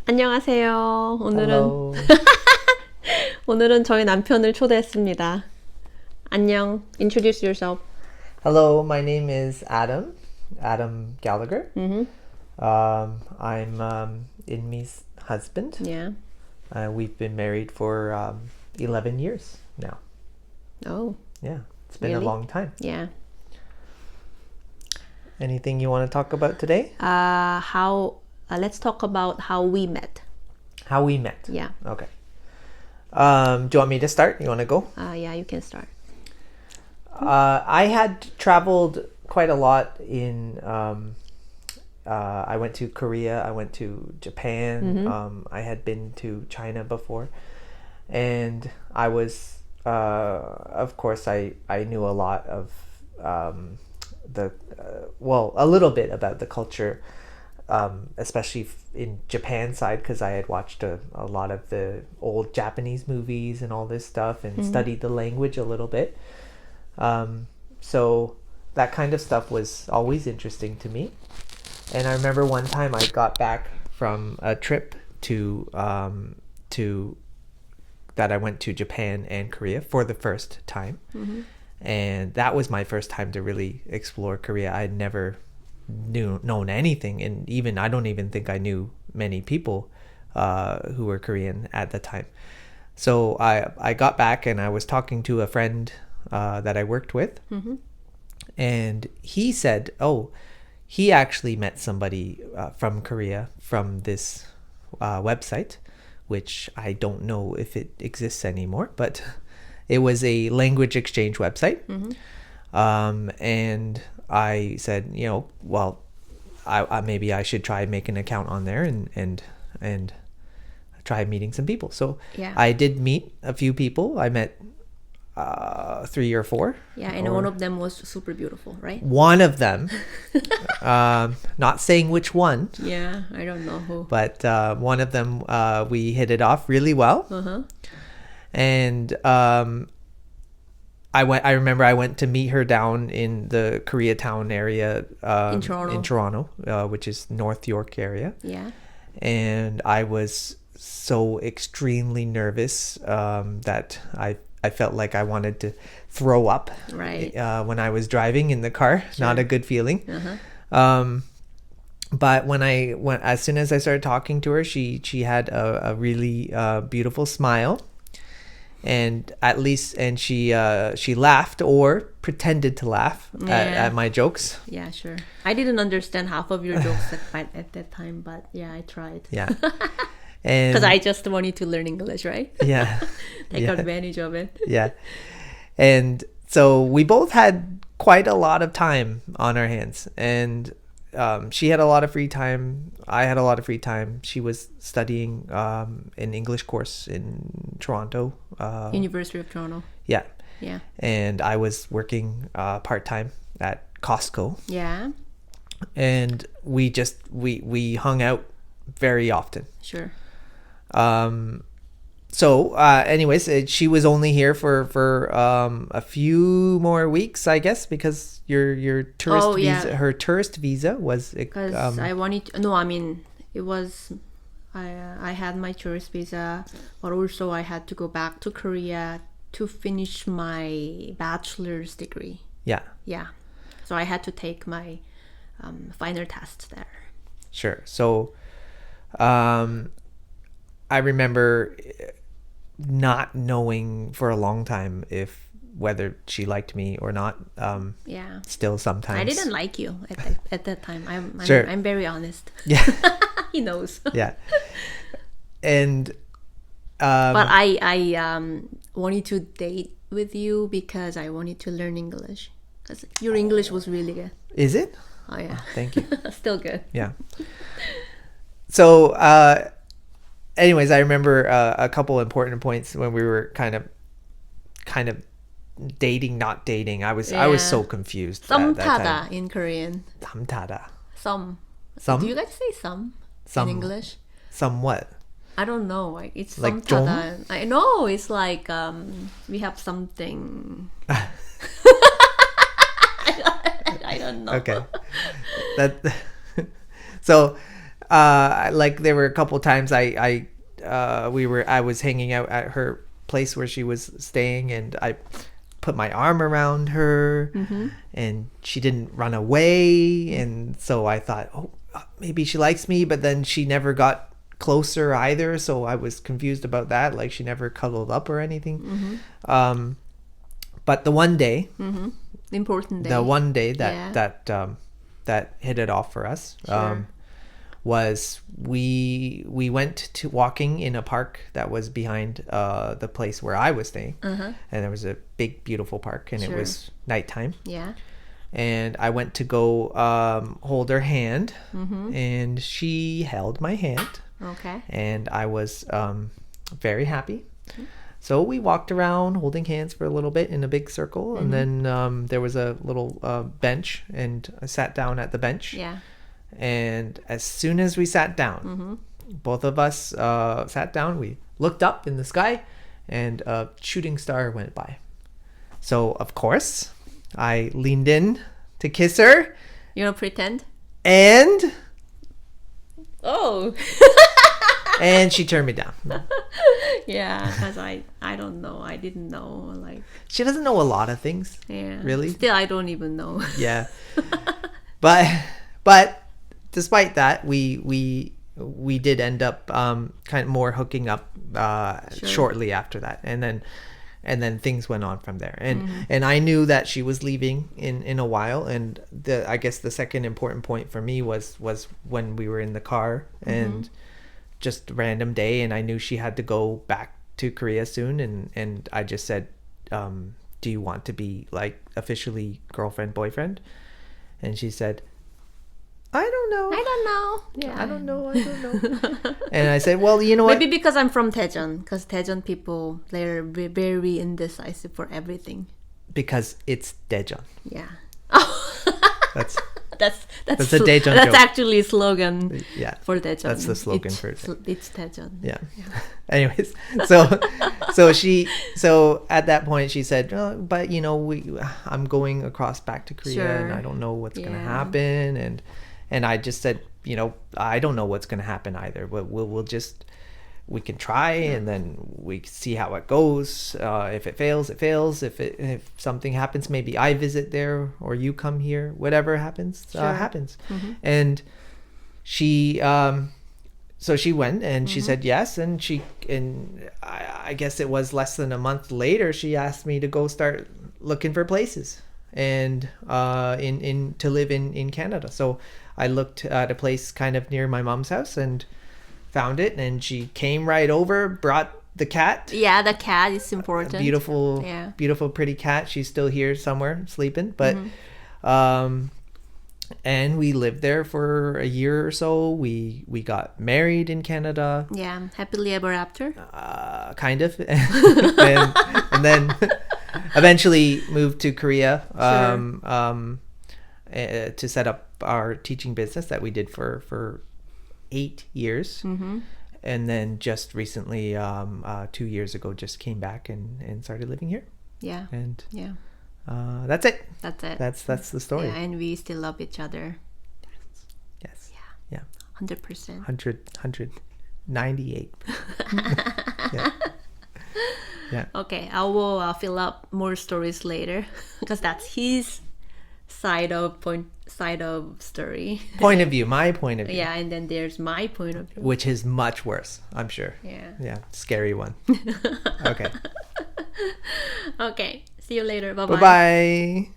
안녕하세요. Hello. 오늘은 저희 남편을 초대했습니다. 안녕. Introduce yourself. Hello, my name is Adam Gallagher. Mm-hmm. I'm Inmi's husband. Yeah. We've been married for 11 years now. Oh, Yeah, it's been Really? a long time. yeah. Anything you want to talk about today? Let's talk about how we met. How we met. Yeah. Okay. Do you want me to start? You want to go? Yeah, you can start. I had traveled quite a lot in. I went to Korea. I went to Japan. I had been to China before, and I was, of course, I knew a lot of a little bit about the culture, especially in Japan side, because I had watched a lot of the old Japanese movies and all this stuff, and studied the language a little bit. So that kind of stuff was always interesting to me. And I remember one time I got back from a trip to that I went to Japan and Korea for the first time. And that was my first time to really explore Korea. I had never known anything, and even I don't even think I knew many people who were Korean at the time. So I got back and I was talking to a friend that I worked with, and he said, oh, he actually met somebody from Korea from this website, which I don't know if it exists anymore, but it was a language exchange website. And I said, well, I maybe I should try make an account on there and try meeting some people. So Yeah. I did meet a few people. I met 3 or 4. Yeah, and one of them was super beautiful, right? One of them, not saying which one, Yeah, I don't know who. but one of them, we hit it off really well. And I remember I went to meet her down in the Koreatown area, In Toronto. in Toronto, which is North York area. Yeah. And I was so extremely nervous that I felt like I wanted to throw up Right. when I was driving in the car. Not a good feeling. But as soon as I started talking to her, she had a really beautiful smile, and she laughed or pretended to laugh at my jokes. Yeah, sure. I didn't understand half of your jokes at that time, but yeah, I tried. Yeah. And Because I just wanted to learn English, right? yeah. Take Yeah. advantage of it. Yeah. And so we both had quite a lot of time on our hands, and she had a lot of free time. I had a lot of free time. She was studying an English course in Toronto. University of Toronto. Yeah. Yeah. And I was working part-time at Costco, Yeah, and we hung out very often. sure. So anyways, she was only here for a few more weeks, I guess, because your tourist Oh, yeah. visa, her tourist visa was Because I wanted to, no, I mean, it was, I had my tourist visa, but also I had to go back to Korea to finish my bachelor's degree. yeah, Yeah. So I had to take my final test there. sure. So I remember not knowing for a long time if whether she liked me or not. Yeah. Still sometimes I didn't like you at that time. I'm Sure. I'm very honest. Yeah. He knows. Yeah. And But I wanted to date with you because I wanted to learn English. Because your English was really good. is it? Oh yeah. Thank you. Still good. Yeah. So anyways, I remember a couple important points when we were kind of not dating. I was Yeah. so confused. at that 썸타다 time. in Korean. 썸타다. Some. Some? Do you guys say some Some. in English? Somewhat. I don't know. Like it's Like 썸타다. I know it's like we have something. I don't know. Okay. That. So like there were a couple times I was hanging out at her place where she was staying, and I put my arm around her, and she didn't run away, and so I thought, oh, maybe she likes me, but then she never got closer either, so I was confused about that. Like, she never cuddled up or anything. But the one day, Important day. the one day that Yeah. that hit it off for us, Sure. was we went to walking in a park that was behind the place where I was staying, and there was a big beautiful park, and it Sure. was nighttime, Yeah. and I went to go hold her hand, and she held my hand, Okay. and I was very happy. So we walked around holding hands for a little bit in a big circle, and then there was a little bench, and I sat down at the bench. Yeah. And as soon as we sat down, both of us sat down, we looked up in the sky, and a shooting star went by. So, of course, I leaned in to kiss her, You don't pretend? and Oh. and she turned me down. Yeah, because I don't know. I didn't know. Like, She doesn't know a lot of things. yeah. Really? Still, I don't even know. Yeah. But despite that, we did end up kind of more hooking up Sure. shortly after that, and then things went on from there. And I knew that she was leaving in a while, and I guess the second important point for me was when we were in the car, and just random day, and I knew she had to go back to Korea soon, and I just said, do you want to be like officially girlfriend boyfriend? And she said, I don't know. I don't know. Yeah. I don't know. And I said, well, you know what? Maybe because I'm from Daejeon. Because Daejeon people, they're very indecisive for everything. Because it's Daejeon. Yeah. That's That's a Daejeon That's joke. actually a slogan yeah. for Daejeon. That's the slogan it's, for it. It's Daejeon. Yeah. Anyways, so at that point she said, oh, but you know, I'm going across back to Korea, Sure. and I don't know what's gonna Yeah. happen, and I just said, you know, I don't know what's gonna happen either, but we can try, and then we see how it goes. If it fails, it fails. If something happens, maybe I visit there or you come here. Whatever happens, Sure. happens. And she, so she went, and she said yes, and I guess it was less than a month later, she asked me to go start looking for places and to live in Canada. So I looked at a place kind of near my mom's house and found it, and she came right over, brought the cat. Yeah, the cat is important. Beautiful, Yeah. beautiful, pretty cat. She's still here somewhere sleeping, but and we lived there for a year or so. We got married in Canada, Yeah, happily ever after. kind of, and then eventually moved to Korea to set up our teaching business that we did for 8 years. And then just recently 2 years ago just came back and started living here, Yeah. and Yeah. that's it. That's it. That's the story. Yeah, and we still love each other. Yes. Yeah. Yeah. 100%. 198. Yeah. Yeah. Okay, I will fill up more stories later because that's his side of story. Point of view, my point of view. Yeah, and then there's my point of view. Which is much worse, I'm sure. Yeah. Yeah. Scary one. Okay. Okay. See you later. Bye-bye. Bye-bye.